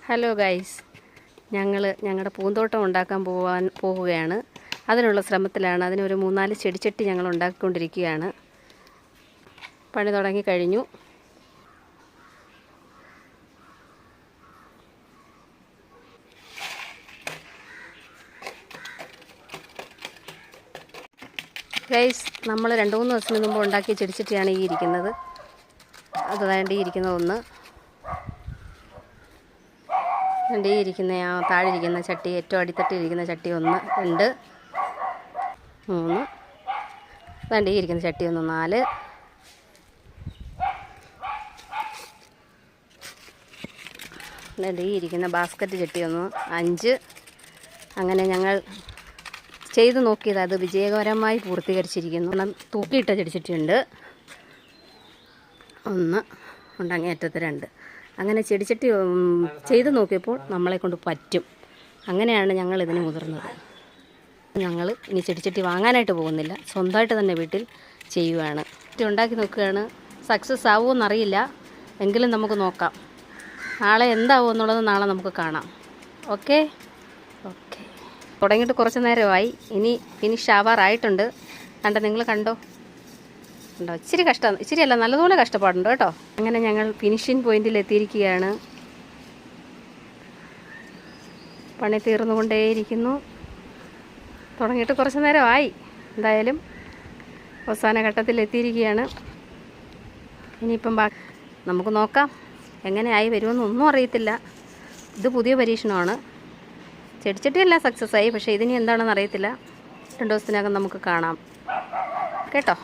Hello guys, ഞങ്ങളുടെ പൂന്തോട്ടം ഉണ്ടാക്കാൻ പോവുകയാണ്. അതിനുള്ള ശ്രമത്തിലാണ്. അതിനൊരു 3-4 ചെടിച്ചട്ടി ഞങ്ങൾ ഉണ്ടാക്കിക്കൊണ്ടിരിക്കുകയാണ്. പണി തുടങ്ങിക്കഴിഞ്ഞു. ഗൈസ്, നമ്മൾ 2-3 ദിവസത്തിന് മുമ്പ് ഉണ്ടാക്കിയ ചെടിച്ചട്ടിയാണ് ഈ ഇരിക്കുന്നത്. അതായത് ഈ ഇരിക്കുന്ന ഒന്ന്, ഈ ഇരിക്കുന്ന താഴെ ഇരിക്കുന്ന ചട്ടി, ഏറ്റവും അടിത്തട്ടിലിരിക്കുന്ന ചട്ടി 1, 2, 3, അതാണ്ട് ഈ ഇരിക്കുന്ന ചട്ടി 1, 4, ഈ ഇരിക്കുന്ന ബാസ്ക്കറ്റ് ചട്ടി 1, 5. അങ്ങനെ ഞങ്ങൾ ചെയ്തു നോക്കിയത് അത് വിജയകരമായി പൂർത്തീകരിച്ചിരിക്കുന്നു. തൂക്കിയിട്ട ചെടിച്ചട്ടിയുണ്ട് 1, ഉണ്ട് അങ്ങേയറ്റത്ത് 2. അങ്ങനെ ചെടിച്ചട്ടി ചെയ്തു നോക്കിയപ്പോൾ നമ്മളെ കൊണ്ട് പറ്റും. അങ്ങനെയാണ് ഞങ്ങൾ ഇതിന് മുതിർന്നത്. ഞങ്ങൾ ഇനി ചെടിച്ചട്ടി വാങ്ങാനായിട്ട് പോകുന്നില്ല, സ്വന്തമായിട്ട് തന്നെ വീട്ടിൽ ചെയ്യുകയാണ്. ഉണ്ടാക്കി നോക്കുകയാണ്. സക്സസ് ആവുമെന്നറിയില്ല, എങ്കിലും നമുക്ക് നോക്കാം. നാളെ എന്താവും എന്നുള്ളത് നാളെ നമുക്ക് കാണാം. ഓക്കെ. തുടങ്ങിയിട്ട് കുറച്ച് നേരമായി. ഇനി ഫിനിഷ് ആവാറായിട്ടുണ്ട്. നിങ്ങൾ കണ്ടോ? ഇച്ചിരിയല്ല, നല്ലതുപോലെ കഷ്ടപ്പാടുണ്ട് കേട്ടോ. അങ്ങനെ ഞങ്ങൾ ഫിനിഷിംഗ് പോയിന്റിൽ എത്തിയിരിക്കുകയാണ്. പണി തീർന്നുകൊണ്ടേയിരിക്കുന്നു. തുടങ്ങിയിട്ട് കുറച്ച് നേരമായി. എന്തായാലും അവസാന ഘട്ടത്തിൽ എത്തിയിരിക്കുകയാണ്. ഇനിയിപ്പം നമുക്ക് നോക്കാം എങ്ങനെയായി വരുമെന്നൊന്നും അറിയത്തില്ല. ഇത് പുതിയ പരീക്ഷണമാണ്. ചെടിച്ചട്ടിയെല്ലാം സക്സസ് ആയി, പക്ഷേ ഇതിനി എന്താണെന്ന് അറിയത്തില്ല. 2 ദിവസത്തിനകം നമുക്ക് കാണാം കേട്ടോ.